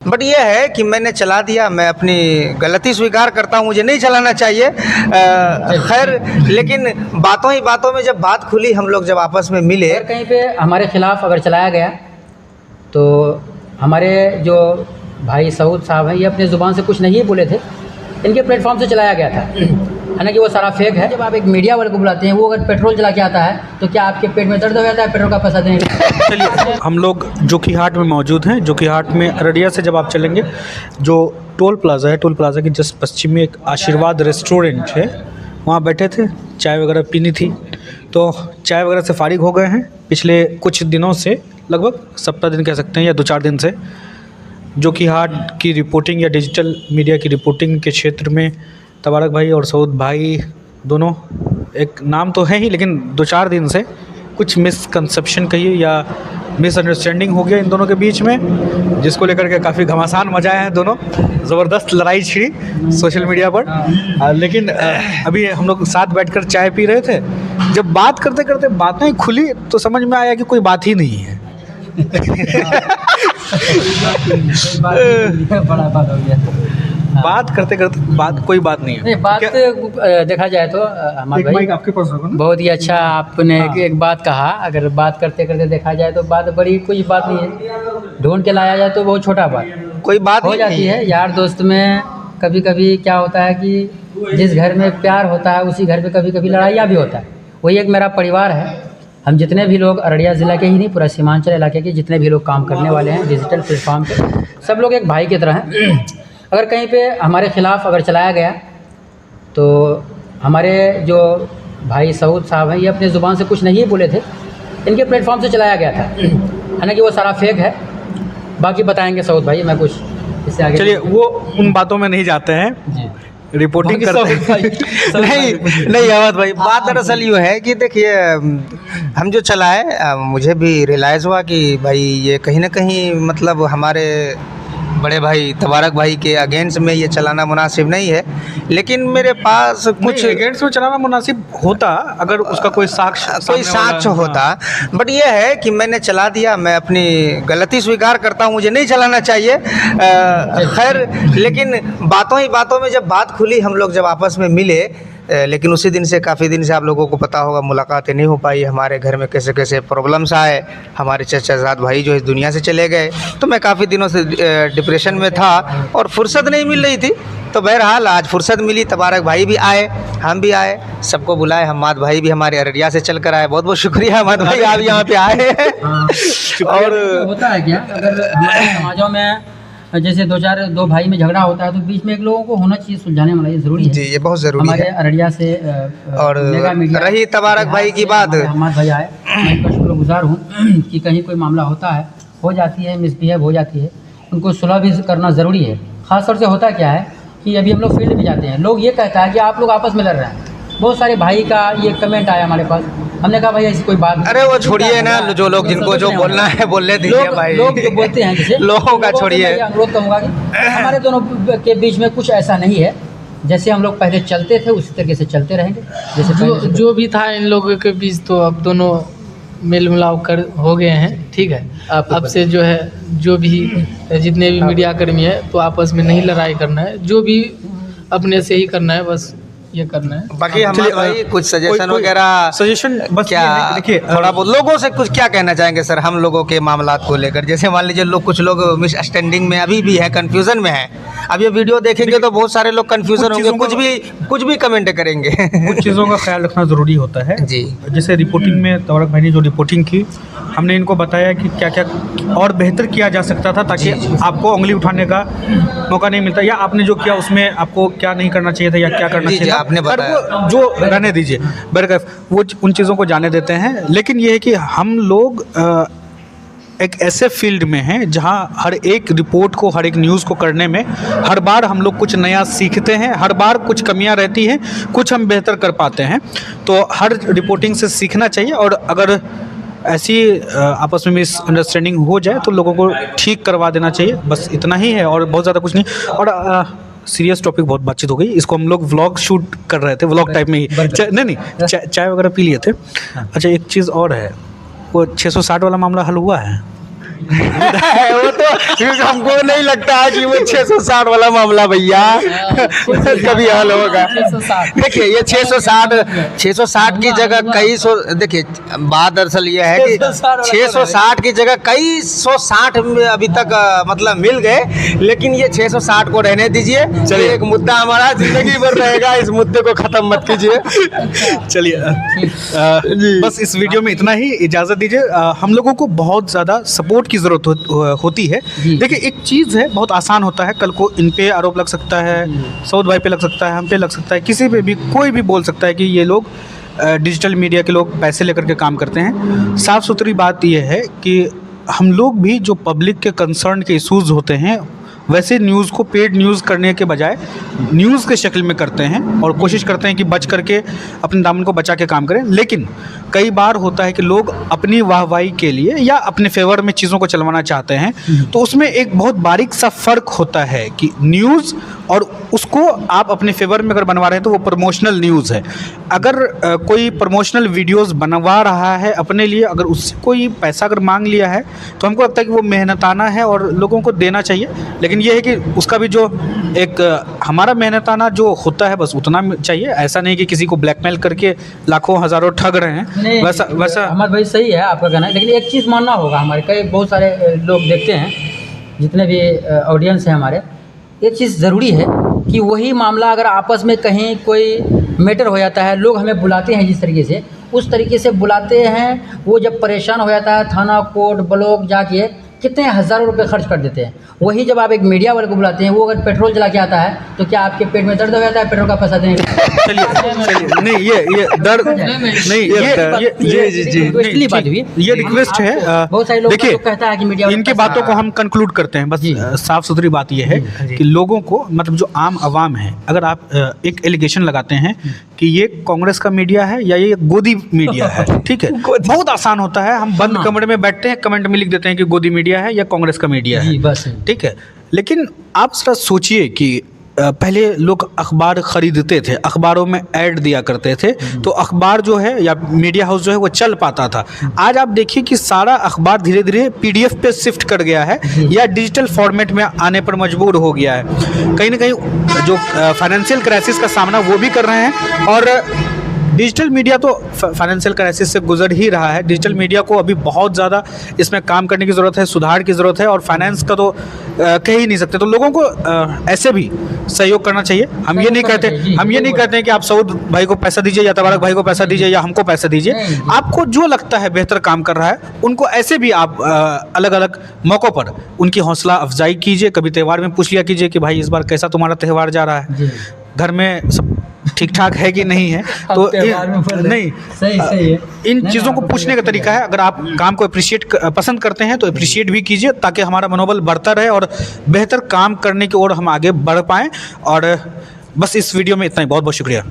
But ये है कि मैंने चला दिया, मैं अपनी गलती स्वीकार करता हूँ, मुझे नहीं चलाना चाहिए। खैर, लेकिन बातों ही बातों में जब बात खुली, हम लोग जब आपस में मिले, अगर कहीं पे हमारे खिलाफ अगर चलाया गया तो हमारे जो भाई सऊद साहब हैं, ये अपने ज़ुबान से कुछ नहीं बोले थे, इनके प्लेटफॉर्म से चलाया गया था। हालांकि वो सारा फेक है। जब आप एक मीडिया वाले को बुलाते हैं, वो अगर पेट्रोल चला के आता है तो क्या आपके पेट में दर्द हो जाता है? पेट्रोल का पैसा देंगे। चलिए, हम लोग जोकीहाट में मौजूद हैं। जोकीहाट में अररिया से जब आप चलेंगे, जो टोल प्लाज़ा है, टोल प्लाज़ा के जस्ट पश्चिम में एक आशीर्वाद रेस्टोरेंट है, वहाँ बैठे थे, चाय वगैरह पीनी थी। तो चाय वगैरह से फारिग हो गए हैं पिछले कुछ दिनों से, लगभग सप्ताह दिन कह सकते हैं या 2-4 दिन से। जोकीहाट की रिपोर्टिंग या डिजिटल मीडिया की रिपोर्टिंग के क्षेत्र में तबारक भाई और सऊद भाई दोनों, एक नाम तो है ही, लेकिन 2-4 दिन से कुछ मिसकंसेप्शन कहिए या मिसअंडरस्टैंडिंग हो गया इन दोनों के बीच में, जिसको लेकर के काफ़ी घमासान मचाए हैं दोनों। ज़बरदस्त लड़ाई छिड़ी सोशल मीडिया पर। लेकिन अभी हम लोग साथ बैठकर चाय पी रहे थे, जब बात करते करते बातें खुली तो समझ में आया कि कोई बात ही नहीं है। बड़ा बात हो गया। बात करते करते कोई बात नहीं है। नहीं, बात देखा जाए तो हमारे भाई आपके पास होगा ना? बहुत ही अच्छा आपने एक बात कहा। अगर बात करते करते देखा जाए तो बात बड़ी कोई बात नहीं है, ढूंढ के लाया जाए तो बहुत छोटा बात कोई बात हो जाती है। यार दोस्त में कभी कभी क्या होता है कि जिस घर में प्यार होता है उसी घर में कभी कभी लड़ाइयाँ भी होता है। वही एक मेरा परिवार है। हम जितने भी लोग अररिया ज़िला के ही नहीं, पूरा सीमांचल इलाके के जितने भी लोग काम करने वाले हैं डिजिटल प्लेटफॉर्म पे, सब लोग एक भाई की तरह हैं। अगर कहीं पे हमारे ख़िलाफ़ अगर चलाया गया तो हमारे जो भाई सऊद साहब हैं, ये अपने ज़ुबान से कुछ नहीं बोले थे, इनके प्लेटफॉर्म से चलाया गया था। हालांकि वो सारा फेक है। बाकी बताएंगे सऊद भाई, मैं कुछ इससे आगे। चलिए, वो उन बातों में नहीं जाते हैं, जी रिपोर्टिंग करते हैं। नहीं अहमद भाई, बात दरअसल यूँ है कि देखिए, हम जो चलाए, मुझे भी रियलाइज़ हुआ कि भाई ये कहीं ना कहीं मतलब हमारे बड़े भाई तबारक भाई के अगेंस्ट में ये चलाना मुनासिब नहीं है। लेकिन मेरे पास कुछ अगेंस्ट में चलाना मुनासिब होता अगर उसका कोई साक्ष्य होता। बट ये है कि मैंने चला दिया, मैं अपनी गलती स्वीकार करता हूँ, मुझे नहीं चलाना चाहिए। खैर, लेकिन बातों ही बातों में जब बात खुली, हम लोग जब आपस में मिले, लेकिन उसी दिन से काफ़ी दिन से आप लोगों को पता होगा मुलाकातें नहीं हो पाई। हमारे घर में कैसे कैसे प्रॉब्लम्स आए, हमारे चचाजाद भाई जो इस दुनिया से चले गए, तो मैं काफ़ी दिनों से डिप्रेशन में था और फुर्सत नहीं मिल रही थी। तो बहरहाल आज फुर्सत मिली, तबारक भाई भी आए, हम भी आए, सबको बुलाए। हम्माद भाई भी हमारे अररिया से चल कर आए, बहुत बहुत शुक्रिया हम्माद भाई, आप यहाँ पे आए हैं। और होता है क्या, अगर हमारे समाजों में जैसे दो भाई में झगड़ा होता है तो बीच में एक लोगों को होना चाहिए, सुलझाने वाला, ये ज़रूरी है। जी, ये बहुत ज़रूरी हमारे है। अररिया से और रही तबारक भाई की बात, हमारे भाई आए, मैं इनका शुक्रगुजार हूँ कि कहीं कोई मामला होता है, हो जाती है, मिसबिहेव हो जाती है, उनको सुलह भी करना ज़रूरी है। ख़ास तौर से होता क्या है कि अभी हम लोग फील्ड में जाते हैं, लोग ये कहता है कि आप लोग आपस में लड़ रहे हैं। बहुत सारे भाई का ये कमेंट आया हमारे पास, हमने कहा भाई ऐसी कोई बात नहीं। अरे वो छोड़िए ना, जो लोग जिनको जो बोलना है बोलने दीजिए भाई। लोग जो बोलते हैं जैसे लोगों का छोड़िए। अनुरोध करूँगा कि हमारे दोनों के बीच में कुछ ऐसा नहीं है। जैसे हम लोग पहले चलते थे उसी तरीके से चलते रहेंगे। जैसे जो भी था इन लोगों के बीच, तो अब दोनों मेल मिलाव कर हो गए हैं, ठीक है। अब से जो है, जो भी जितने भी मीडिया कर्मी है, तो आपस में नहीं लड़ाई करना है, जो भी अपने से ही करना है, बस ये करना है। बाकी हमारे भाई कुछ सजेशन वगैरह, सजेशन बस क्या देखिए, थोड़ा बहुत लोगों से कुछ क्या कहना चाहेंगे सर, हम लोगों के मामलात को लेकर? जैसे मान लीजिए कुछ लोग मिसअंडरस्टैंडिंग में अभी भी है, कंफ्यूजन में है। अब ये वीडियो देखेंगे तो बहुत सारे लोग कंफ्यूजन होंगे, कुछ भी कमेंट करेंगे। कुछ चीज़ों का ख्याल रखना ज़रूरी होता है जी। जैसे रिपोर्टिंग में तबारक भाई ने जो रिपोर्टिंग की, हमने इनको बताया कि क्या क्या और बेहतर किया जा सकता था, ताकि आपको उंगली उठाने का मौका नहीं मिलता, या आपने जो किया उसमें आपको क्या नहीं करना चाहिए था या क्या करना चाहिए था, आपने बताया। जो रहने दीजिए, बरकत वो उन चीज़ों को जाने देते हैं। लेकिन ये है कि हम लोग एक ऐसे फील्ड में हैं जहां हर एक रिपोर्ट को, हर एक न्यूज़ को करने में हर बार हम लोग कुछ नया सीखते हैं, हर बार कुछ कमियां रहती हैं, कुछ हम बेहतर कर पाते हैं। तो हर रिपोर्टिंग से सीखना चाहिए, और अगर ऐसी आपस में मिसअंडरस्टैंडिंग हो जाए तो लोगों को ठीक करवा देना चाहिए, बस इतना ही है और बहुत ज़्यादा कुछ नहीं। और सीरियस टॉपिक, बहुत बातचीत हो गई, इसको हम लोग व्लॉग शूट कर रहे थे, व्लॉग टाइप में ही। नहीं, चाय वगैरह पी लिए थे। अच्छा, एक चीज़ और है, वो 660 वाला मामला हल हुआ है? वो तो क्योंकि हमको नहीं लगता है कि वो 660 वाला मामला भैया कभी हल होगा। 660 देखिए ये 660 की जगह कई सौ, देखिए बात दरअसल ये है कि 660 की जगह कई 160 में अभी तक मतलब मिल गए, लेकिन ये 660 को रहने दीजिए। चलिए एक मुद्दा हमारा जिंदगी भर रहेगा, इस मुद्दे को खत्म मत कीजिए। चलिए बस इस वीडियो में इतना ही, इजाज़त दीजिए। हम लोगों को बहुत ज़्यादा सपोर्ट की ज़रूरत होती है। जी। देखिए एक चीज़ है, बहुत आसान होता है, कल को इन पे आरोप लग सकता है, सऊद भाई पे लग सकता है, हम पे लग सकता है, किसी पे भी कोई भी बोल सकता है कि ये लोग डिजिटल मीडिया के लोग पैसे लेकर के काम करते हैं। साफ़ सुथरी बात यह है कि हम लोग भी जो पब्लिक के कंसर्न के इशूज़ होते हैं, वैसे न्यूज़ को पेड न्यूज़ करने के बजाय न्यूज़ के शक्ल में करते हैं और कोशिश करते हैं कि बच करके अपने दामन को बचा के काम करें। लेकिन कई बार होता है कि लोग अपनी वाहवाही के लिए या अपने फेवर में चीज़ों को चलवाना चाहते हैं, तो उसमें एक बहुत बारीक सा फ़र्क होता है कि न्यूज़ और उसको आप अपने फेवर में अगर बनवा रहे हैं तो वो प्रमोशनल न्यूज़ है। अगर कोई प्रमोशनल वीडियोस बनवा रहा है अपने लिए, अगर उससे कोई पैसा अगर मांग लिया है तो हमको लगता है कि वो मेहनताना है और लोगों को देना चाहिए। लेकिन ये है कि उसका भी जो एक हमारा मेहनताना जो होता है बस उतना चाहिए। ऐसा नहीं कि किसी को ब्लैकमेल करके लाखों हज़ारों ठग रहे हैं। नहीं, वैसा अहमद भाई सही है आपका कहना, लेकिन एक चीज़ मानना होगा, हमारे कई बहुत सारे लोग देखते हैं, जितने भी ऑडियंस हैं हमारे, एक चीज़ ज़रूरी है कि वही मामला अगर आपस में कहीं कोई मैटर हो जाता है, लोग हमें बुलाते हैं जिस तरीके से, उस तरीके से बुलाते हैं, वो जब परेशान हो जाता है थाना कोर्ट ब्लॉक जाके कितने हज़ारों रुपए खर्च कर देते हैं। वही जब आप एक मीडिया वाले को बुलाते हैं, वो अगर पेट्रोल जला के आता है तो क्या आपके पेट में दर्द हो जाता है पेट्रोल का पैसा देने का? चलिए नहीं, ये दर्द नहीं, ये बात हुई, ये रिक्वेस्ट है। बहुत सारे लोग देखिए कहता है कि मीडिया इनकी बातों को हम कंक्लूड करते हैं। बस साफ सुथरी बात यह है कि लोगों को, मतलब जो आम आवाम है, अगर आप एक एलिगेशन लगाते हैं कि ये कांग्रेस का मीडिया है या ये गोदी मीडिया है, ठीक है, बहुत आसान होता है, हम बंद कमरे में बैठते हैं, कमेंट में लिख देते हैं कि गोदी मीडिया है या कांग्रेस का मीडिया है, बस ठीक है। लेकिन आप जरा सोचिए कि पहले लोग अखबार ख़रीदते थे, अखबारों में ऐड दिया करते थे, तो अखबार जो है या मीडिया हाउस जो है वो चल पाता था। आज आप देखिए कि सारा अखबार धीरे धीरे पीडीएफ पे शिफ्ट कर गया है या डिजिटल फॉर्मेट में आने पर मजबूर हो गया है। कहीं ना कहीं जो फाइनेंशियल क्राइसिस का सामना वो भी कर रहे हैं, और डिजिटल मीडिया तो फाइनेंशियल क्राइसिस से गुजर ही रहा है। डिजिटल मीडिया को अभी बहुत ज़्यादा इसमें काम करने की ज़रूरत है, सुधार की ज़रूरत है, और फाइनेंस का तो कह ही नहीं सकते। तो लोगों को ऐसे भी सहयोग करना चाहिए। हम ये नहीं कहते हैं कि आप सऊद भाई को पैसा दीजिए या तबारक भाई को पैसा दीजिए या हमको पैसा दीजिए। आपको जो लगता है बेहतर काम कर रहा है, उनको ऐसे भी आप अलग अलग मौक़ों पर उनकी हौसला अफजाई कीजिए। कभी त्यौहार में पूछ लिया कीजिए कि भाई इस बार कैसा तुम्हारा त्यौहार जा रहा है, घर में सब ठीक ठाक है कि नहीं है। तो नहीं, सही है। इन चीज़ों को पूछने का तरीका है। अगर आप काम को अप्रिशिएट पसंद करते हैं तो अप्रिशिएट भी कीजिए, ताकि हमारा मनोबल बढ़ता रहे और बेहतर काम करने की ओर हम आगे बढ़ पाएँ। और बस इस वीडियो में इतना ही। बहुत बहुत शुक्रिया।